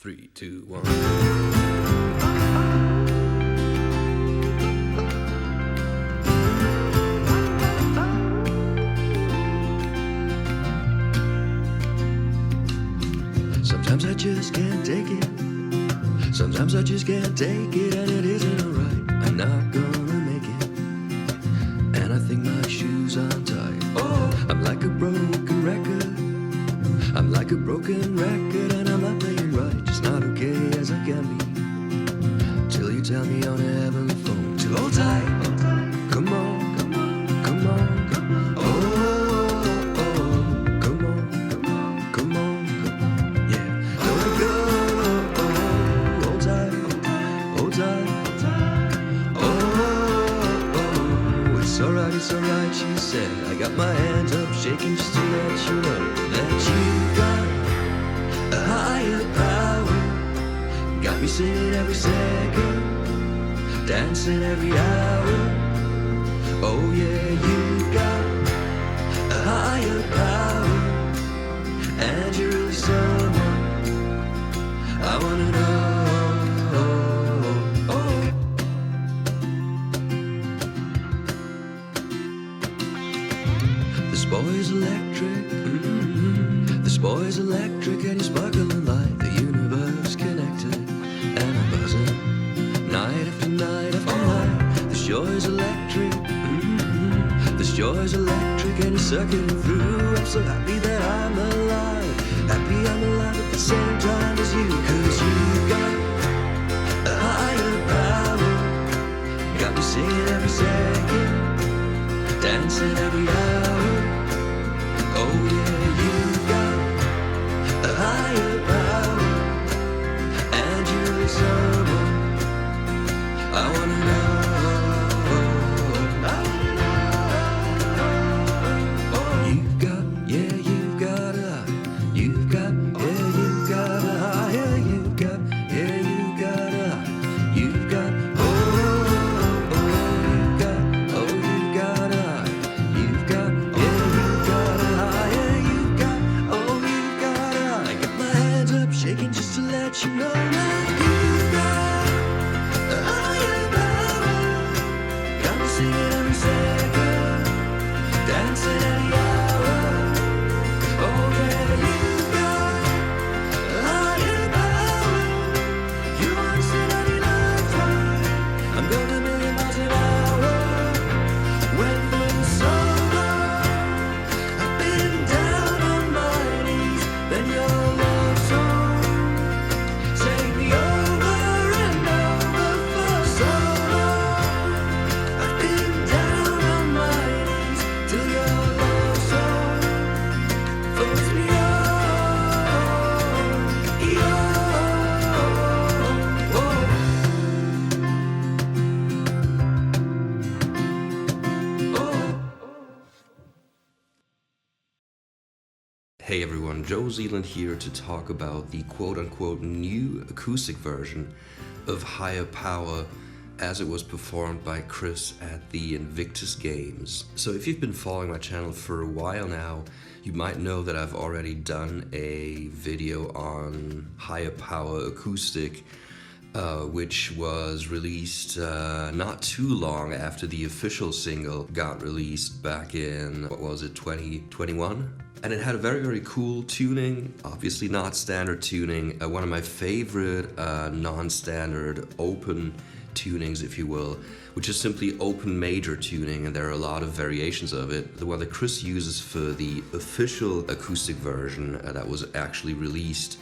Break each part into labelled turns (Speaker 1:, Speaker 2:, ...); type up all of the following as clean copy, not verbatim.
Speaker 1: 3, 2, 1.
Speaker 2: Sometimes I just can't take it. Sometimes I just can't take it, and it isn't alright. I'm not gonna make it, and I think my shoes are tight. Oh, I'm like a broken record. I'm like a broken record, and I'm not playing right. Just not okay as I can be. Till you tell me on a heavenly phone to hold tight. Come on, come on, come on, come on. Oh, oh, come on, come on, come on, come on. Yeah, don't let go. Hold tight, hold tight, hold tight. Oh, oh, it's alright, she said. I got my hands up shaking just to let you know that you got a higher power. Got me singing every second, dancing every hour. Oh yeah, you got a higher power, and you're really someone I wanna know. This boy's electric, This boy's electric, and he's sparkling like the universe connected. And I'm buzzing, night after night after night. This joy's electric, This joy's electric, and he's circling through. I'm so happy that I'm alive. Happy I'm alive at the same time as you. 'Cause you got a higher power. Got me singing every second, dancing every hour. Oh yeah, you got a higher power, and you're really someone I wanna know. I wanna know. Oh, you've got, yeah, you've got a, you've got, yeah, you've got a higher, you've got, yeah, you've got a, you've got, oh, oh, you've got, oh, you've got a, you've got, yeah, you've got a higher, you've got, oh, you've got a. I got my hands up shaking just to let you know that you've got a higher power. Got me singing every second, dancing every hour. Oh yeah, you've got a higher power. You once in any lifetime. I'm going a million miles an hour. Went for the summer. I've been down on my knees. Then your love song take me over and over for so long. I've been down on my knees till your love song floats me on.
Speaker 1: Hey everyone, Joe Zealand here to talk about the quote-unquote new acoustic version of Higher Power as it was performed by Chris at the Invictus Games. So if you've been following my channel for a while now, you might know that I've already done a video on Higher Power Acoustic, which was released not too long after the official single got released back in, what was it, 2021? And it had a very, very cool tuning, obviously not standard tuning, one of my favorite non-standard open tunings, if you will, which is simply open major tuning, and there are a lot of variations of it. The one that Chris uses for the official acoustic version that was actually released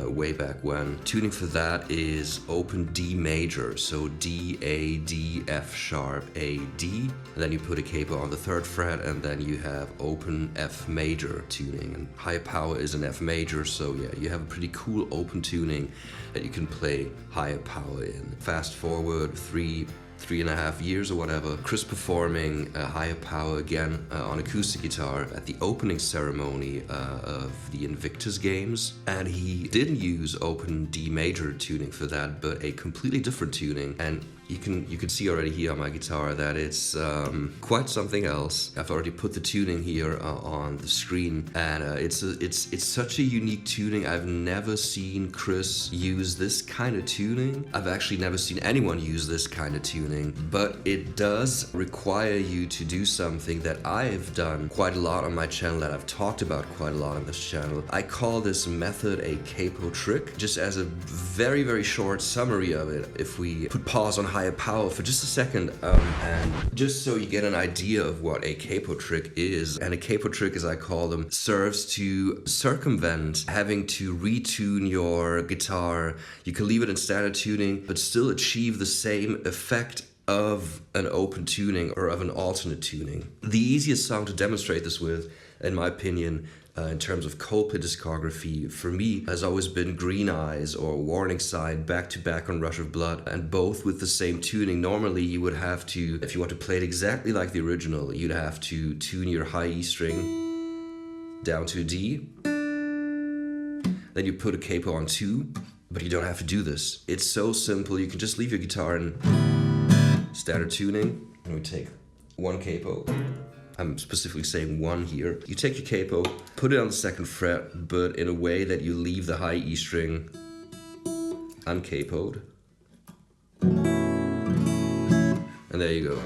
Speaker 1: way back when. Tuning for that is open D major, so D, A, D, F sharp, A, D, and then you put a capo on the 3rd fret, and then you have open F major tuning. And High Power is an F major, so yeah, you have a pretty cool open tuning that you can play Higher Power in. Fast forward 3.5 years or whatever, Chris performing Higher Power again on acoustic guitar at the opening ceremony of the Invictus Games, and he didn't use open D major tuning for that, but a completely different tuning. And you can see already here on my guitar that it's quite something else. I've already put the tuning here on the screen, and it's such a unique tuning. I've never seen Chris use this kind of tuning. I've actually never seen anyone use this kind of tuning, but it does require you to do something that I've done quite a lot on my channel, that I've talked about quite a lot on this channel. I call this method a capo trick. Just as a very, very short summary of it, if we put pause on higher power for just a second, and just so you get an idea of what a capo trick is. And a capo trick, as I call them, serves to circumvent having to retune your guitar. You can leave it in standard tuning, but still achieve the same effect of an open tuning or of an alternate tuning. The easiest song to demonstrate this with, in my opinion, in terms of Coldplay discography, for me, has always been Green Eyes or Warning Sign back to back on Rush of Blood, and both with the same tuning. Normally you would have to, if you want to play it exactly like the original, you'd have to tune your high E string down to a D, then you put a capo on 2, but you don't have to do this. It's so simple. You can just leave your guitar in standard tuning, and we take one capo. I'm specifically saying 1 here. You take your capo, put it on the 2nd fret, but in a way that you leave the high E string uncapoed. And there you go.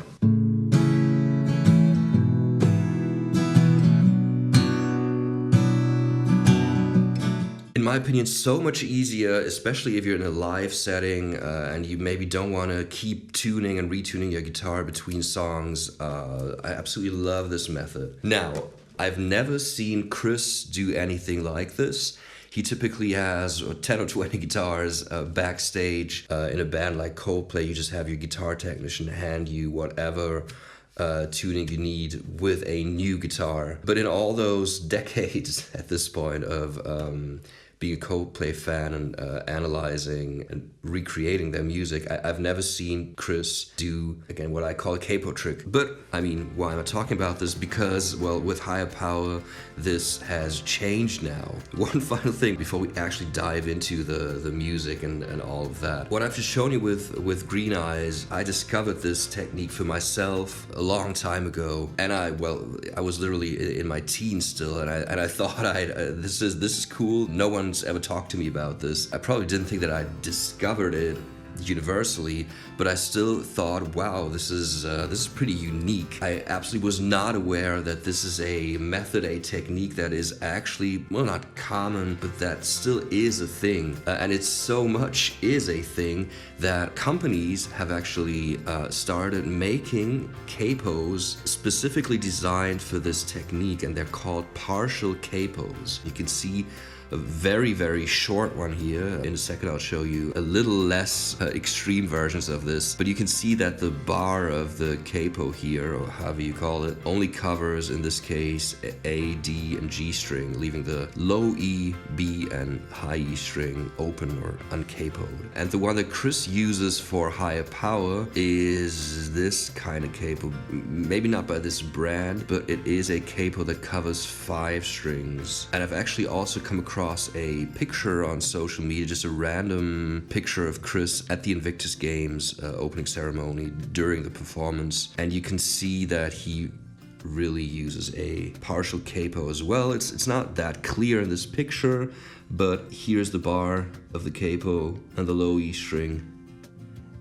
Speaker 1: In my opinion, so much easier, especially if you're in a live setting and you maybe don't want to keep tuning and retuning your guitar between songs. I absolutely love this method. Now, I've never seen Chris do anything like this. He typically has 10 or 20 guitars backstage. In a band like Coldplay, you just have your guitar technician hand you whatever tuning you need with a new guitar. But in all those decades at this point of being a Coldplay fan and analyzing and recreating their music, I've never seen Chris do, again, what I call a capo trick. But, I mean, why am I talking about this? Because, well, with higher power, this has changed now. One final thing before we actually dive into the music and all of that. What I've just shown you with Green Eyes, I discovered this technique for myself a long time ago. And I was literally in my teens still, and I thought this is cool. No one's ever talked to me about this. I probably didn't think that I discovered it universally, but I still thought, wow, this is pretty unique. I absolutely was not aware that this is a method, a technique that is actually, well, not common, but that still is a thing. And it so much is a thing that companies have actually started making capos specifically designed for this technique, and they're called partial capos. You can see a very, very short one here. In a second I'll show you a little less extreme versions of this, but you can see that the bar of the capo here, or however you call it, only covers, in this case, A, D, and G string, leaving the low E, B, and high E string open or uncapoed. And the one that Chris uses for higher power is this kind of capo. Maybe not by this brand, but it is a capo that covers 5 strings. And I've actually also come across a picture on social media, just a random picture of Chris at the Invictus Games opening ceremony during the performance, and you can see that he really uses a partial capo as well. It's not that clear in this picture, but here's the bar of the capo, and the low E string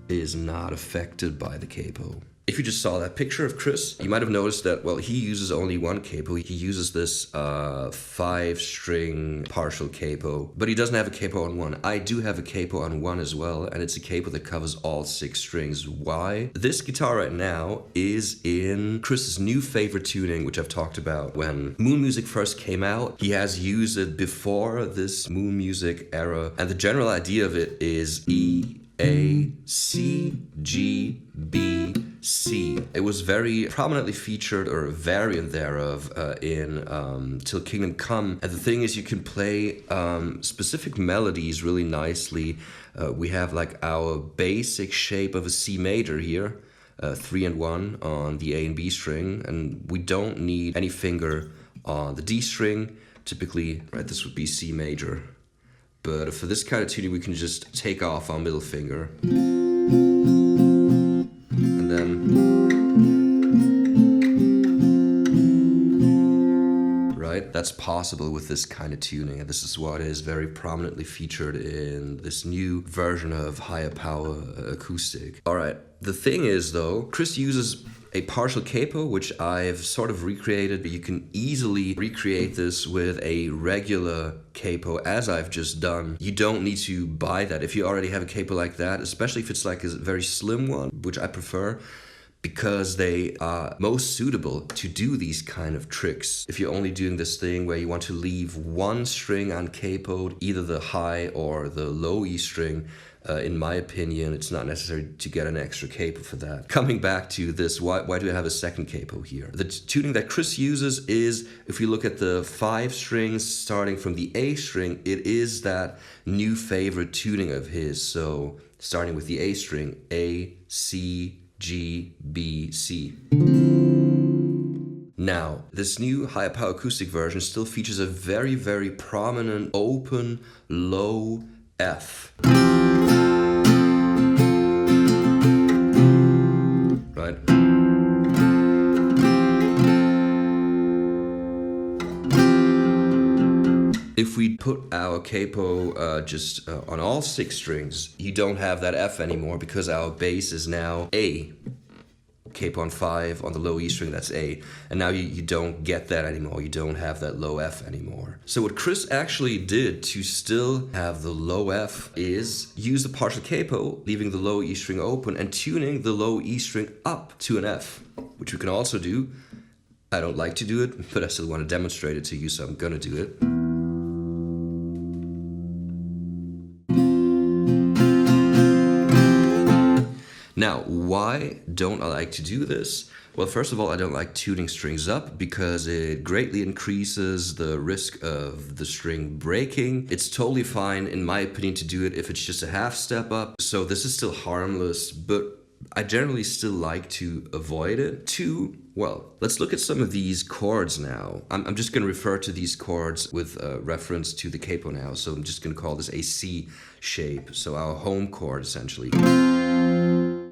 Speaker 1: is not affected by the capo. If you just saw that picture of Chris, you might have noticed that, well, he uses only one capo. He uses this 5-string partial capo, but he doesn't have a capo on 1. I do have a capo on 1 as well, and it's a capo that covers all 6 strings. Why? This guitar right now is in Chris's new favorite tuning, which I've talked about when Moon Music first came out. He has used it before this Moon Music era, and the general idea of it is E, A, C, G, B, C. It was very prominently featured, or a variant thereof, in Till Kingdom Come. And the thing is, you can play specific melodies really nicely. We have like our basic shape of a C major here, 3 and 1 on the A and B string, and we don't need any finger on the D string. Typically, right, this would be C major. But for this kind of tuning, we can just take off our middle finger. that's possible with this kind of tuning, and this is what is very prominently featured in this new version of higher power acoustic. Alright, the thing is though, Chris uses a partial capo, which I've sort of recreated, but you can easily recreate this with a regular capo, as I've just done. You don't need to buy that. If you already have a capo like that, especially if it's like a very slim one, which I prefer, because they are most suitable to do these kind of tricks. If you're only doing this thing where you want to leave one string uncapoed, either the high or the low E string, in my opinion, it's not necessary to get an extra capo for that. Coming back to this, why do I have a second capo here? The tuning that Chris uses is, if you look at the 5 strings starting from the A string, it is that new favorite tuning of his. So starting with the A string, A, C, G, B, C. Now, this new higher power acoustic version still features a very, very prominent open low F. Right? If we put our capo just on all 6 strings, you don't have that F anymore because our bass is now A. Capo on 5, on the low E string, that's A. And now you don't get that anymore. You don't have that low F anymore. So what Chris actually did to still have the low F is use the partial capo, leaving the low E string open and tuning the low E string up to an F, which we can also do. I don't like to do it, but I still want to demonstrate it to you, so I'm gonna do it. Now, why don't I like to do this? Well, first of all, I don't like tuning strings up because it greatly increases the risk of the string breaking. It's totally fine, in my opinion, to do it if it's just a half step up. So this is still harmless, but I generally still like to avoid it. Well, let's look at some of these chords now. I'm just going to refer to these chords with reference to the capo now. So I'm just going to call this a C shape. So our home chord, essentially.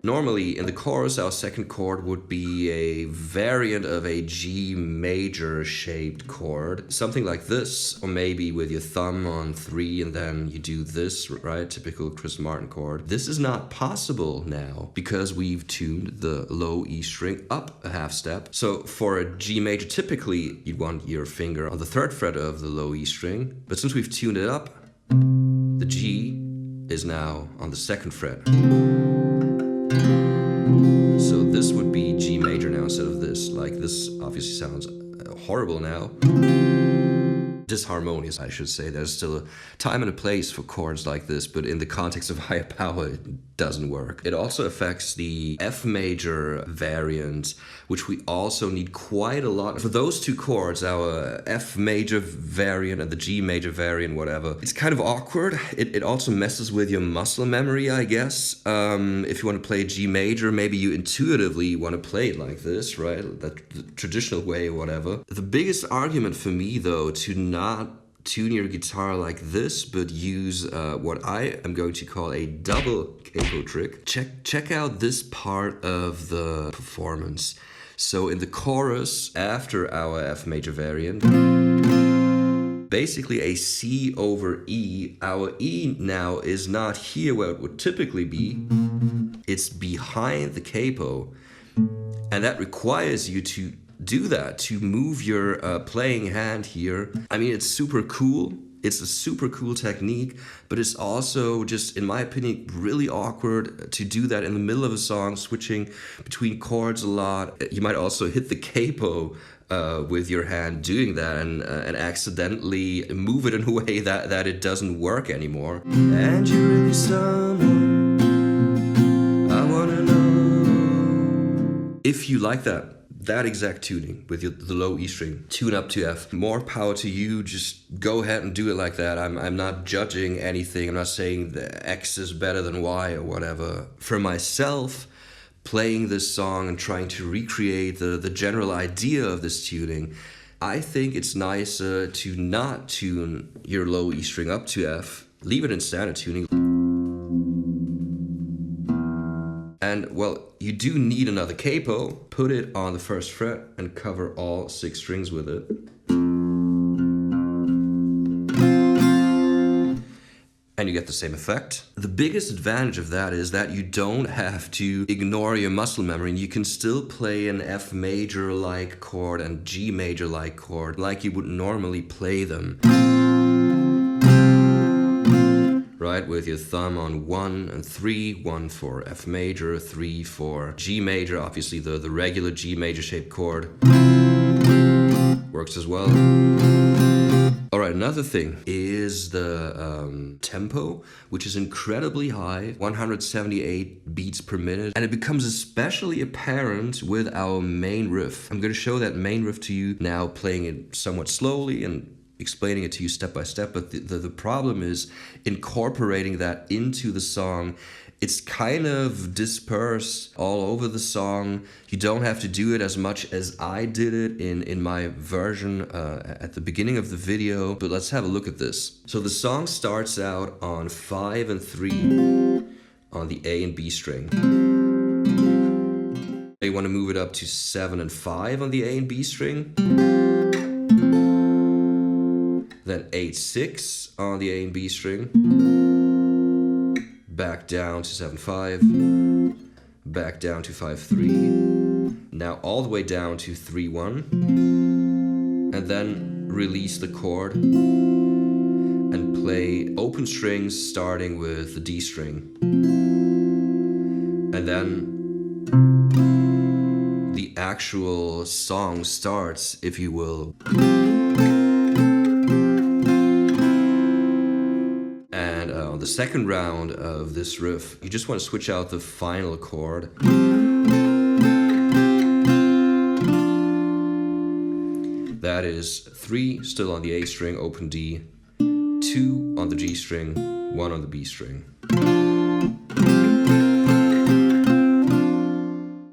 Speaker 1: Normally, in the chorus, our second chord would be a variant of a G major shaped chord. Something like this, or maybe with your thumb on 3 and then you do this, right? Typical Chris Martin chord. This is not possible now because we've tuned the low E string up a half step. So for a G major, typically you'd want your finger on the 3rd fret of the low E string. But since we've tuned it up, the G is now on the 2nd fret. So this would be G major now instead of this. Like, this obviously sounds horrible now. Disharmonious, I should say. There's still a time and a place for chords like this, but in the context of higher power, it doesn't work. It also affects the F major variant, which we also need quite a lot. For those 2 chords, our F major variant and the G major variant, whatever, it's kind of awkward. It also messes with your muscle memory, I guess. If you want to play G major, maybe you intuitively want to play it like this, right? The traditional way or whatever. The biggest argument for me, though, to not tune your guitar like this, but use what I am going to call a double-capo trick. Check out this part of the performance. So in the chorus, after our F major variant, basically a C over E, our E now is not here where it would typically be. It's behind the capo, and that requires you to do that, to move your playing hand here. I mean, it's super cool. It's a super cool technique, but it's also just, in my opinion, really awkward to do that in the middle of a song, switching between chords a lot. You might also hit the capo with your hand doing that and accidentally move it in a way that it doesn't work anymore. And you're really someone I wanna know. If you like that exact tuning with the low E string, tune up to F, more power to you. Just go ahead and do it like that. I'm not judging anything. I'm not saying the X is better than Y or whatever. For myself, playing this song and trying to recreate the general idea of this tuning, I think it's nicer to not tune your low E string up to F. Leave it in standard tuning. And, well, you do need another capo. Put it on the 1st fret and cover all 6 strings with it. and you get the same effect. The biggest advantage of that is that you don't have to ignore your muscle memory, and you can still play an F major-like chord and G major-like chord like you would normally play them. Right, with your thumb on 1 and 3, 1 for F major, 3 for G major, obviously the regular G major shaped chord works as well. Alright, another thing is the tempo, which is incredibly high, 178 beats per minute, and it becomes especially apparent with our main riff. I'm going to show that main riff to you now, playing it somewhat slowly and explaining it to you step by step, but the problem is incorporating that into the song. It's kind of dispersed all over the song. You don't have to do it as much as I did it in my version at the beginning of the video, but let's have a look at this. So the song starts out on 5 and 3 on the A and B string. You want to move it up to 7 and 5 on the A and B string. Then 8-6 on the A and B string, back down to 7-5, back down to 5-3, now all the way down to 3-1, and then release the chord and play open strings starting with the D string. And then the actual song starts, if you will. On the second round of this riff, you just want to switch out the final chord. That is 3 still on the A string, open D, 2 on the G string, 1 on the B string.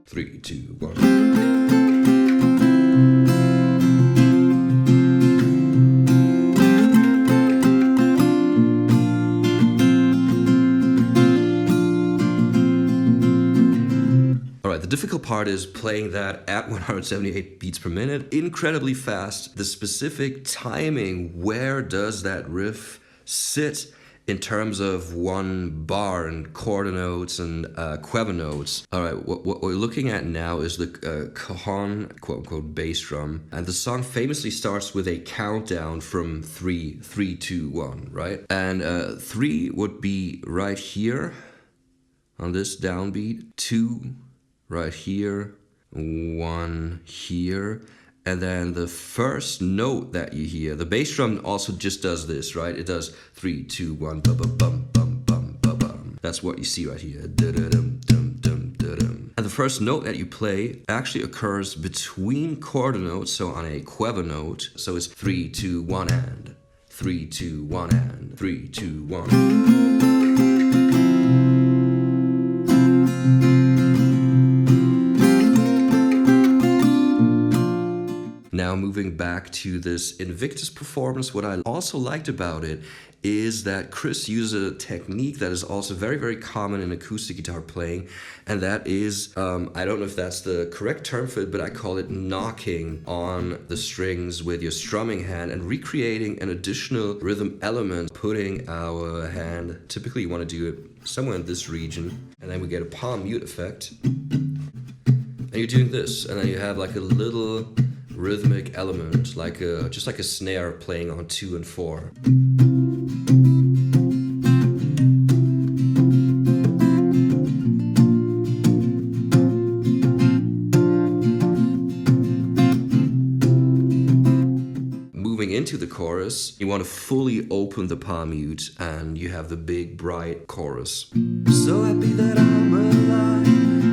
Speaker 1: 3, 2, 1. The difficult part is playing that at 178 beats per minute, incredibly fast. The specific timing, where does that riff sit in terms of one bar and quarter notes and quaver notes? All right, what we're looking at now is the cajon, quote-unquote, bass drum. And the song famously starts with a countdown from 3, 3, 2, 1, right? And 3 would be right here on this downbeat, 2 right here, 1 here, and then the first note that you hear, the bass drum also just does this, right? It does 3, 2, 1, bum bum bum bum bum bum bum. That's what you see right here. And the first note that you play actually occurs between quarter notes, so on a quaver note. So it's 3, 2, 1 and 3, 2, 1 and 3, 2, 1. Now moving back to this Invictus performance, what I also liked about it is that Chris used a technique that is also very, very common in acoustic guitar playing, and that is, I don't know if that's the correct term for it, but I call it knocking on the strings with your strumming hand and recreating an additional rhythm element, putting our hand, typically you want to do it somewhere in this region, and then we get a palm mute effect, and you're doing this, and then you have like a little rhythmic element, like just like a snare playing on 2 and 4. Moving into the chorus, you want to fully open the palm mute, and you have the big bright chorus.
Speaker 2: So happy that I'm alive,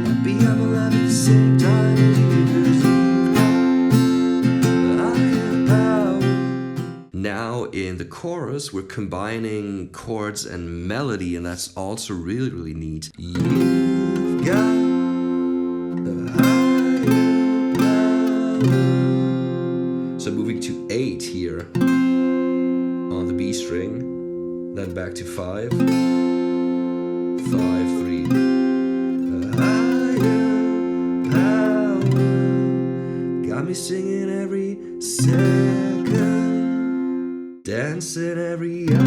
Speaker 2: happy I'm alive at the same time as you.
Speaker 1: Now in the chorus, we're combining chords and melody, and that's also really, really neat.
Speaker 2: You've got the higher power.
Speaker 1: So moving to 8 here on the B string, then back to 5, 5, 3.
Speaker 2: The higher power got me singing every second, dancing every hour.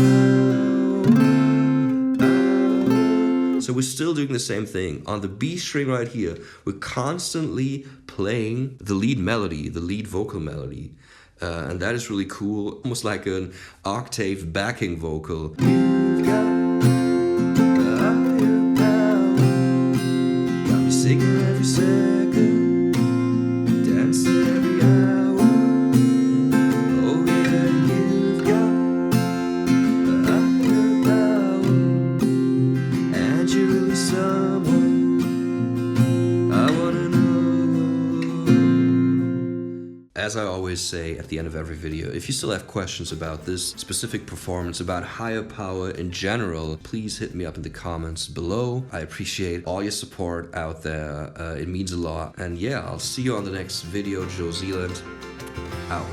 Speaker 1: So we're still doing the same thing. On the B string right here, we're constantly playing the lead melody, the lead vocal melody. And that is really cool, almost like an octave backing vocal. You've got a higher power, got me singing every second, dancing every hour. Oh yeah, you've got a higher power, and you're really someone I wanna know. As I always say at the end of every video, if you still have questions about this specific performance, about higher power in general, please hit me up in the comments below. I appreciate all your support out there. It means a lot. And yeah, I'll see you on the next video. Joe Zealand, out.